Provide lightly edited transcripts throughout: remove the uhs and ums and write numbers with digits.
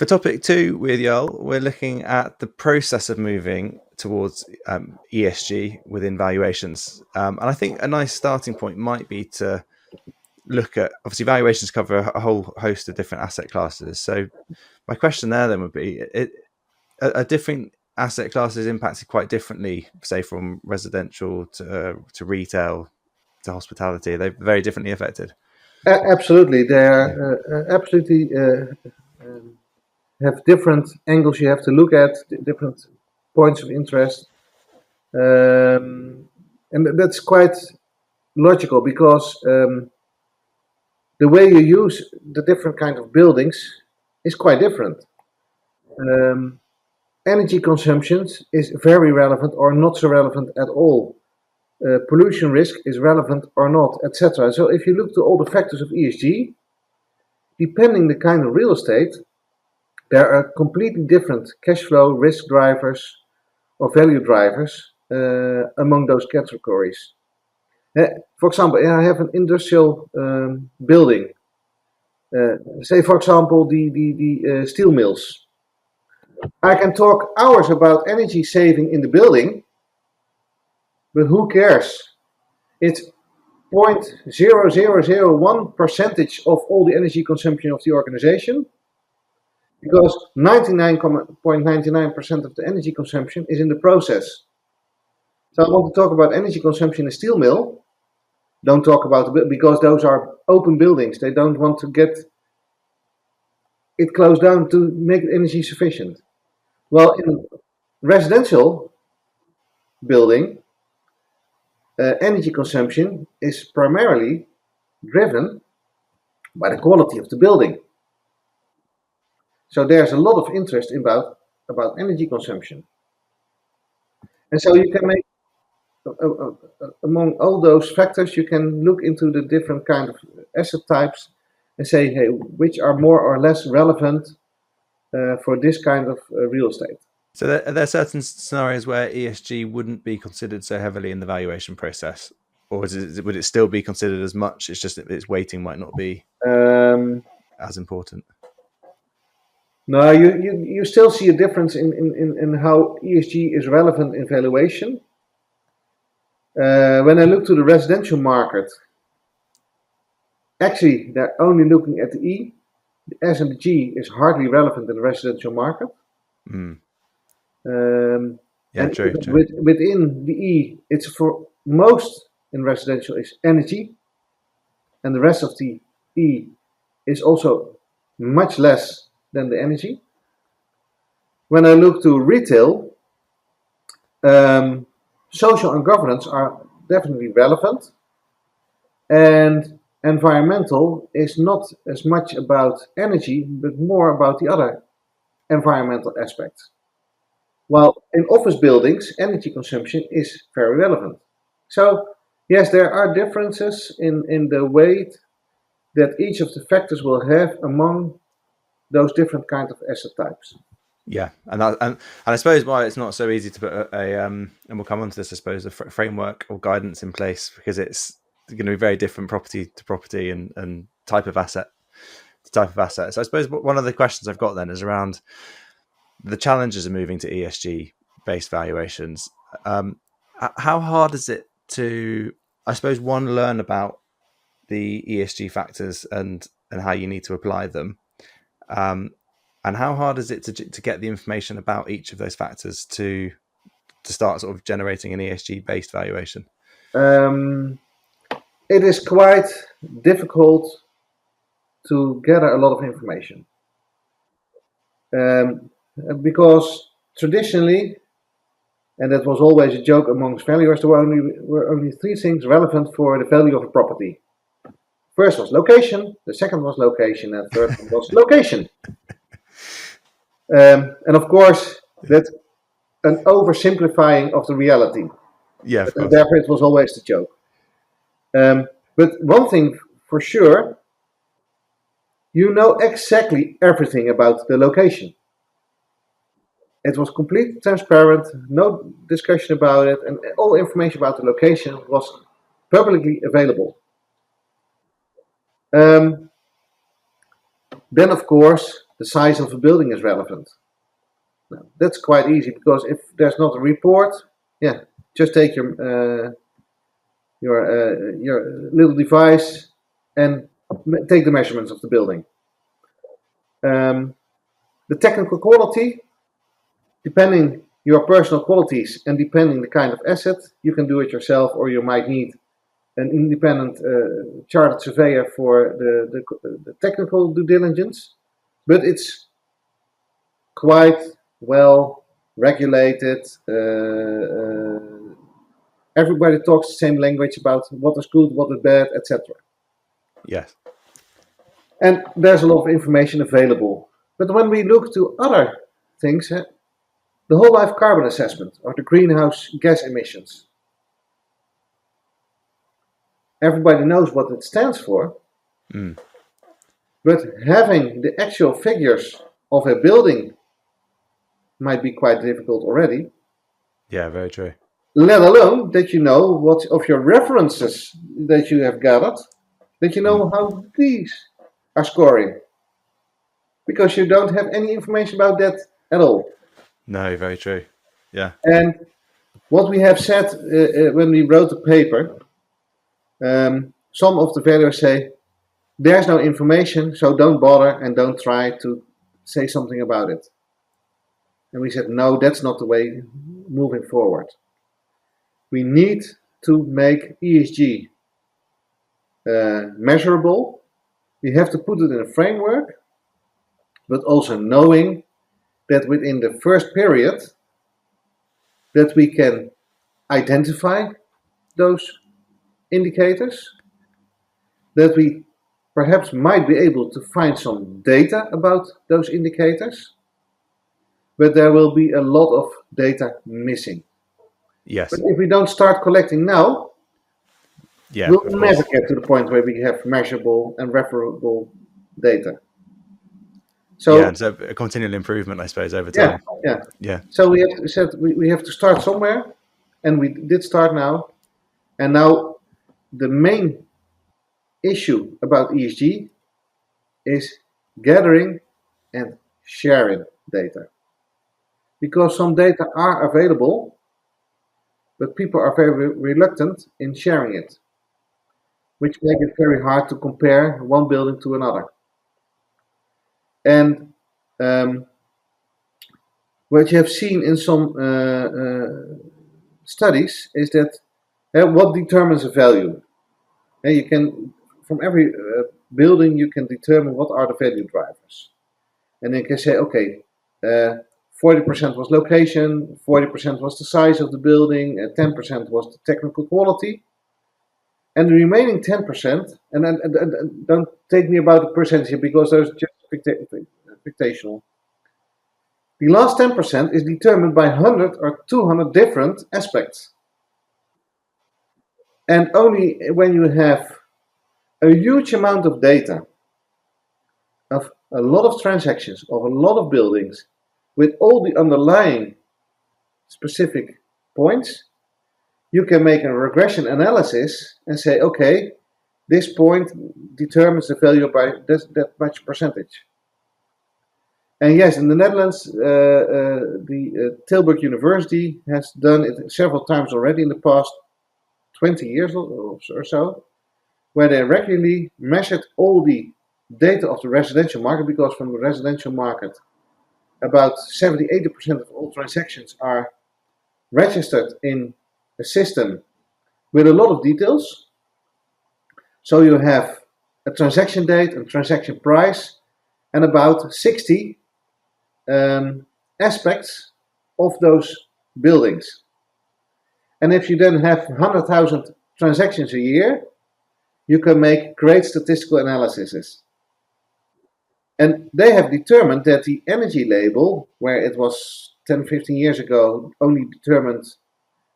For topic 2 with Joël, we're looking at the process of moving towards ESG within valuations. And I think a nice starting point might be to look at, obviously valuations cover a whole host of different asset classes. So my question there then would be, are different asset classes impacted quite differently, say from residential to retail to hospitality? Are they very differently affected? Absolutely, they are absolutely have different angles you have to look at, different points of interest, and that's quite logical because the way you use the different kind of buildings is quite different. Energy consumption is very relevant or not so relevant at all. Pollution risk is relevant or not, etc. So if you look to all the factors of ESG, depending the kind of real estate, there are completely different cash flow, risk drivers, or value drivers among those categories. For example, I have an industrial building. Say, for example, the steel mills. I can talk hours about energy saving in the building, but who cares? It's 0.0001% of all the energy consumption of the organization, because 99.99% of the energy consumption is in the process. So I want to talk about energy consumption in a steel mill. Don't talk about it because those are open buildings. They don't want to get it closed down to make energy sufficient. Well, in a residential building, energy consumption is primarily driven by the quality of the building. So there's a lot of interest about energy consumption. And so you can make, among all those factors, you can look into the different kind of asset types and say, hey, which are more or less relevant for this kind of real estate. So are there certain scenarios where ESG wouldn't be considered so heavily in the valuation process? Or would it still be considered as much? It's just that its weighting might not be as important. No, you still see a difference in how ESG is relevant in valuation. When I look to the residential market, actually they're only looking at the E. The S and the G is hardly relevant in the residential market. Mm. And true. Within the E, it's for most in residential is energy, and the rest of the E is also much less than the energy. When I look to retail, social and governance are definitely relevant, and environmental is not as much about energy, but more about the other environmental aspects. While in office buildings, energy consumption is very relevant. So yes, there are differences in the weight that each of the factors will have among those different kinds of asset types. Yeah, and I suppose why it's not so easy to put and we'll come on to this, I suppose, a framework or guidance in place, because it's going to be very different property to property and type of asset to type of asset. So I suppose one of the questions I've got then is around the challenges of moving to ESG-based valuations. How hard is it to, I suppose, one, learn about the ESG factors and how you need to apply them? And how hard is it to get the information about each of those factors to start sort of generating an ESG-based valuation? It is quite difficult to gather a lot of information. Because traditionally, and that was always a joke amongst valuers, there were only three things relevant for the value of a property. First was location, the second was location, and third was location. And of course, that's an oversimplifying of the reality. Yeah, of course. Therefore, it was always the joke. But one thing for sure, you know exactly everything about the location. It was completely transparent, no discussion about it, and all information about the location was publicly available. Then, of course, the size of a building is relevant. Now, that's quite easy, because if there's not a report, just take your little device and take the measurements of the building. The technical quality, depending your personal qualities and depending the kind of asset, you can do it yourself, or you might need an independent chartered surveyor for the technical due diligence. But it's quite well regulated. Everybody talks the same language about what is good, what is bad, etc. Yes. And there's a lot of information available. But when we look to other things, the whole life carbon assessment or the greenhouse gas emissions, everybody knows what it stands for. But having the actual figures of a building might be quite difficult already. Yeah, very true. Let alone that you know what of your references that you have gathered, that you know how these are scoring. Because you don't have any information about that at all. No, very true. Yeah. And what we have said when we wrote the paper, some of the valuers say, there's no information, so don't bother and don't try to say something about it. And we said, no, that's not the way moving forward. We need to make ESG measurable. We have to put it in a framework, but also knowing that within the first period that we can identify those indicators, that we perhaps might be able to find some data about those indicators, but there will be a lot of data missing. Yes. But if we don't start collecting now, we'll never get to the point where we have measurable and referable data. So a continual improvement, I suppose, over time. Yeah. So we have said we have to start somewhere, and we did start now. And now the main issue about ESG is gathering and sharing data. Because some data are available, but people are very reluctant in sharing it, which makes it very hard to compare one building to another. And what you have seen in some studies is that what determines a value. And you can, from every building, you can determine what are the value drivers. And then you can say, okay, 40% was location, 40% was the size of the building, 10% was the technical quality. And the remaining 10%, and don't take me about the percentage because those are just fictional. The last 10% is determined by 100 or 200 different aspects. And only when you have a huge amount of data, of a lot of transactions, of a lot of buildings, with all the underlying specific points, you can make a regression analysis and say, okay, this point determines the value by that much percentage. And yes, in the Netherlands, the Tilburg University has done it several times already in the past 20 years or so, where they regularly measured all the data of the residential market, because from the residential market, about 70-80% of all transactions are registered in a system with a lot of details. So you have a transaction date and transaction price and about 60 aspects of those buildings. And if you then have 100,000 transactions a year, you can make great statistical analyses. And they have determined that the energy label, where it was 10-15 years ago, only determined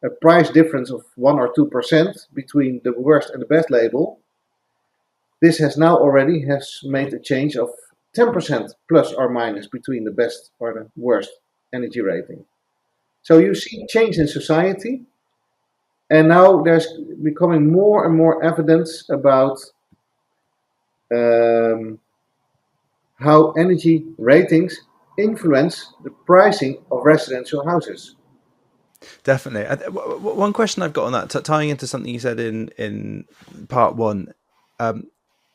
a price difference of 1 or 2% between the worst and the best label. This has now already made a change of 10% plus or minus between the best or the worst energy rating. So you see change in society, and now there's becoming more and more evidence about how energy ratings influence the pricing of residential houses. Definitely. One question I've got on that, tying into something you said in part one,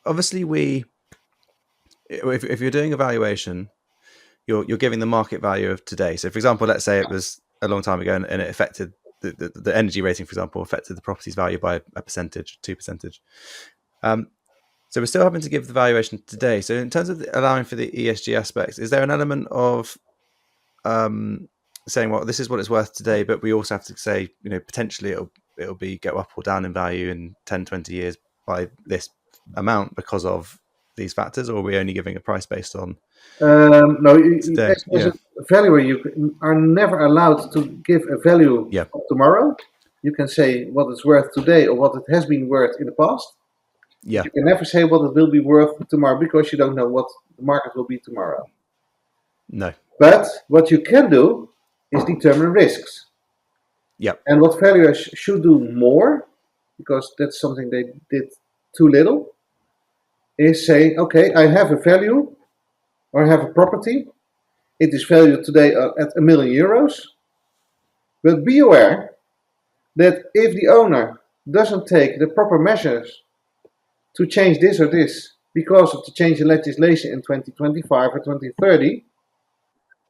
obviously if you're doing a valuation, you're giving the market value of today. So, for example, let's say it was a long time ago and it affected the energy rating, for example, affected the property's value by a percentage, 2%. So we're still having to give the valuation today. So in terms of allowing for the ESG aspects, is there an element of saying, well, this is what it's worth today, but we also have to say, potentially it'll be go up or down in value in 10, 20 years by this amount because of these factors, or are we only giving a price based on No, today? as a valuer, you are never allowed to give a value Yeah. of tomorrow. You can say what it's worth today or what it has been worth in the past. Yeah. You can never say what it will be worth tomorrow because you don't know what the market will be tomorrow. No. But what you can do is determine risks. Yeah. And what valuers should do more, because that's something they did too little, is say, okay, I have a value or I have a property. It is valued today at €1 million. But be aware that if the owner doesn't take the proper measures to change this or this because of the change in legislation in 2025 or 2030,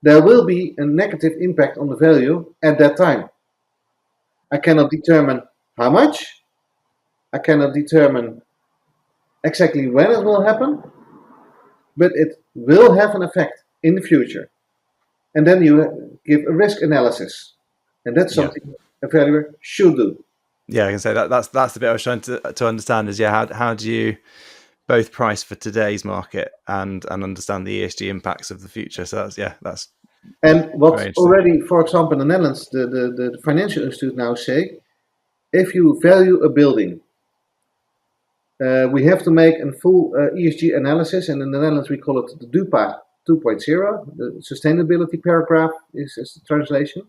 there will be a negative impact on the value at that time. I cannot determine how much. I cannot determine exactly when it will happen, but it will have an effect in the future. And then you give a risk analysis. And that's something a valuer should do. Yeah, I can say that's the bit I was trying to understand is how do you both price for today's market and understand the ESG impacts of the future. So that's and what very interesting. Already, for example, in the Netherlands, the financial institute now say, if you value a building, we have to make a full ESG analysis, and in the Netherlands we call it the DUPA 2.0. The sustainability paragraph is the translation.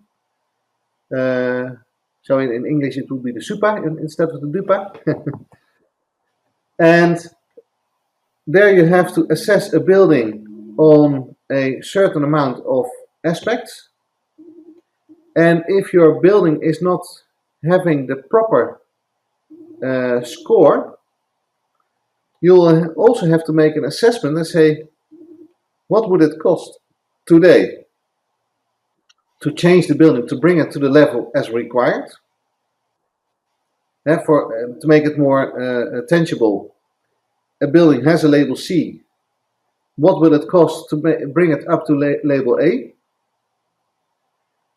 So in English it would be the SUPA instead of the DUPA. And there you have to assess a building on a certain amount of aspects. And if your building is not having the proper score, you'll also have to make an assessment and say, what would it cost today to change the building, to bring it to the level as required? Therefore, to make it more tangible, a building has a label C. What will it cost to bring it up to label A?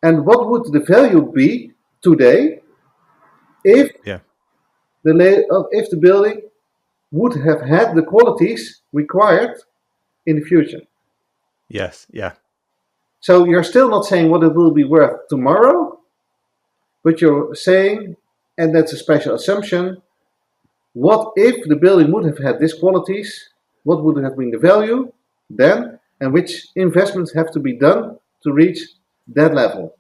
And what would the value be today if the building would have had the qualities required in the future? Yes, yeah. So you're still not saying what it will be worth tomorrow, but you're saying, and that's a special assumption, what if the building would have had these qualities? What would have been the value then? And which investments have to be done to reach that level?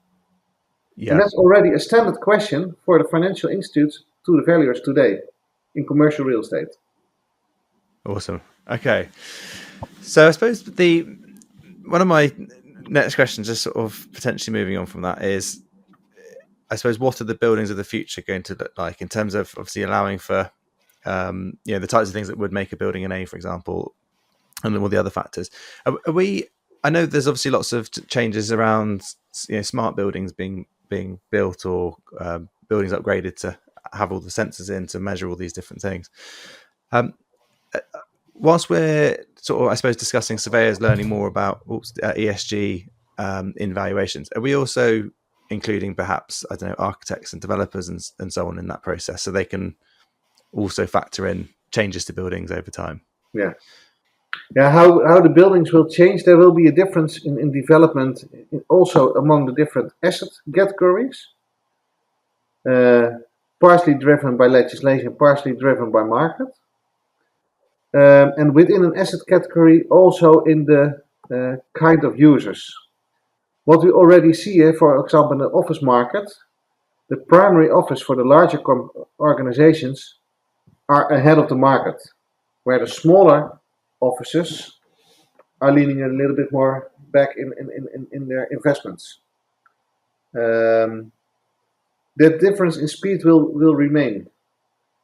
Yeah. And that's already a standard question for the financial institutes to the valuers today in commercial real estate. Awesome. Okay. So I suppose one of my next questions, just sort of potentially moving on from that, is I suppose what are the buildings of the future going to look like in terms of obviously allowing for the types of things that would make a building an A, for example, and all the other factors. I know there's obviously lots of changes around smart buildings being built or buildings upgraded to have all the sensors in to measure all these different things. Whilst we're sort of, I suppose, discussing surveyors learning more about ESG in valuations, are we also including perhaps, I don't know, architects and developers and so on in that process, so they can also factor in changes to buildings over time? Yeah. How the buildings will change, there will be a difference in development also among the different asset categories, partially driven by legislation, partially driven by market. And within an asset category, also in the kind of users. What we already see here, for example, in the office market, the primary office for the larger organizations are ahead of the market, where the smaller offices are leaning a little bit more back in their investments. The difference in speed will remain.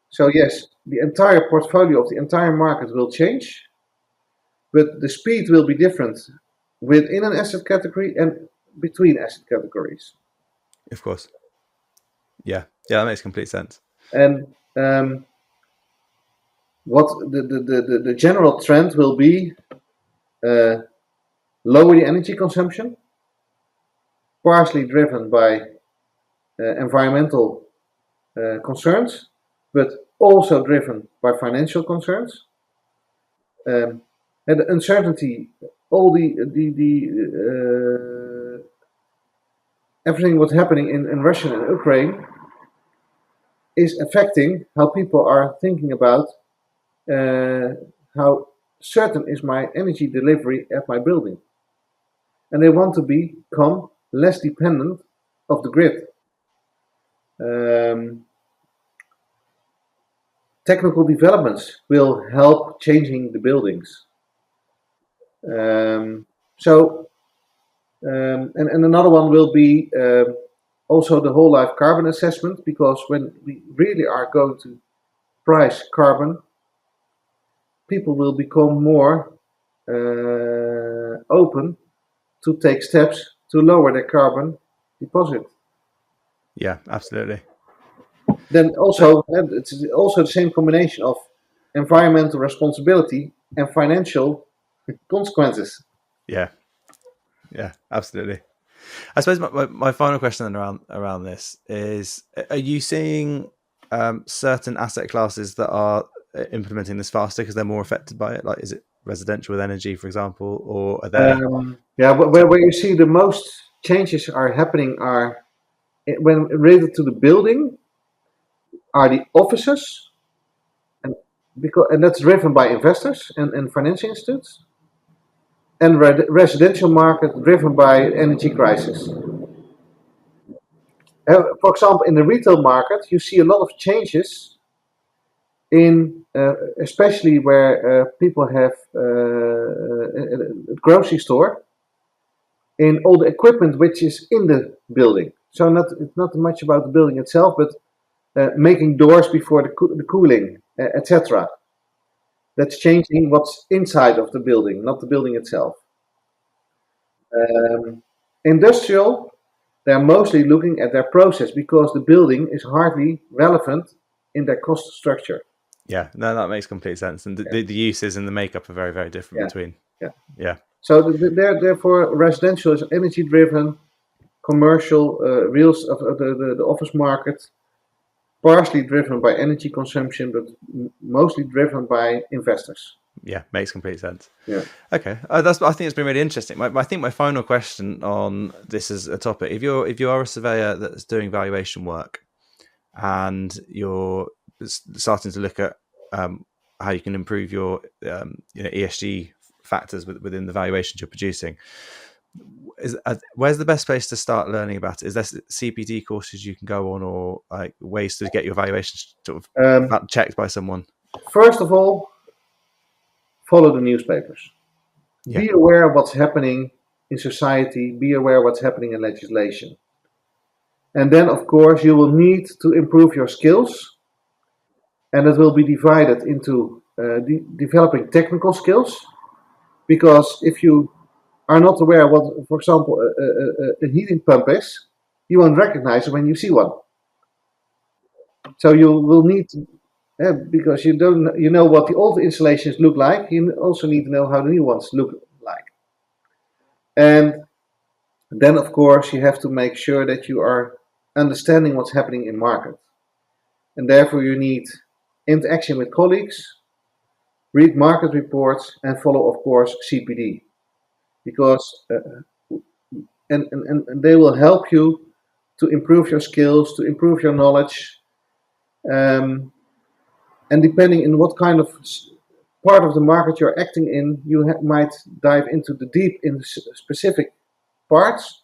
So yes, the entire portfolio of the entire market will change, but the speed will be different within an asset category and between asset categories. Of course. Yeah, that makes complete sense. And what the general trend will be, lower the energy consumption, partially driven by environmental concerns, but also driven by financial concerns. And the uncertainty, all the everything what's happening in Russia and Ukraine is affecting how people are thinking about how certain is my energy delivery at my building. And they want to become less dependent of the grid. Technical developments will help changing the buildings. And another one will be also the whole life carbon assessment, because when we really are going to price carbon, people will become more open to take steps to lower their carbon deposit. Yeah, absolutely. Then also, it's also the same combination of environmental responsibility and financial consequences. Yeah, absolutely. I suppose my final question then around this is: are you seeing certain asset classes that are implementing this faster because they're more affected by it? Like, is it residential with energy, for example, or are there? Where you see the most changes are happening are when related to the building are the offices, and that's driven by investors and financial institutes, and residential market driven by energy crisis. For example, in the retail market, you see a lot of changes in, especially where people have a grocery store, in all the equipment which is in the building. So it's not much about the building itself, but making doors before the cooling, etc. That's changing what's inside of the building, not the building itself. Industrial, they're mostly looking at their process because the building is hardly relevant in their cost structure. Yeah, no, that makes complete sense. And the uses and the makeup are very, very different between. Yeah. So therefore, residential is energy driven, commercial, the office market, partially driven by energy consumption, but mostly driven by investors. Yeah, makes complete sense. Yeah. Okay, I think it's been really interesting. I think my final question on this is a topic: if you are a surveyor that's doing valuation work, and you're starting to look at how you can improve your ESG factors within the valuations you're producing, where's the best place to start learning about it? Is there CPD courses you can go on, or like ways to get your valuations sort of checked by someone? First of all, follow the newspapers. Yeah. Be aware of what's happening in society. Be aware of what's happening in legislation. And then, of course, you will need to improve your skills. And it will be divided into developing technical skills. Because if you are not aware what, for example, a heating pump is, you won't recognize it when you see one. So you will need to, because you know what the old installations look like, you also need to know how the new ones look like. And then, of course, you have to make sure that you are understanding what's happening in market. And therefore you need interaction with colleagues, read market reports, and follow, of course, CPD. Because and they will help you to improve your skills, to improve your knowledge. And depending on what kind of part of the market you're acting in, you might dive into the deep in specific parts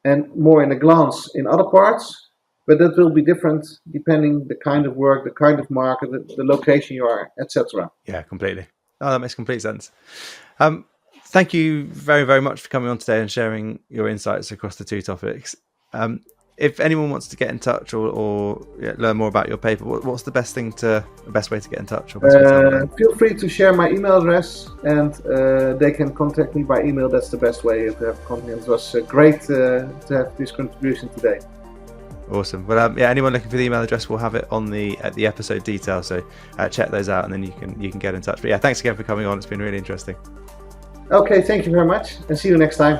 and more in a glance in other parts, but that will be different depending the kind of work, the kind of market, the location you are, etc. Yeah, completely. Oh, that makes complete sense. Thank you very, very much for coming on today and sharing your insights across the two topics. If anyone wants to get in touch or learn more about your paper, what's the best way to get in touch? Or best way to feel free to share my email address, and they can contact me by email. That's the best way to have contact. It was great to have this contribution today. Awesome. Well, anyone looking for the email address, we'll have it on the episode details. So check those out, and then you can get in touch. But thanks again for coming on. It's been really interesting. Okay, thank you very much, and see you next time.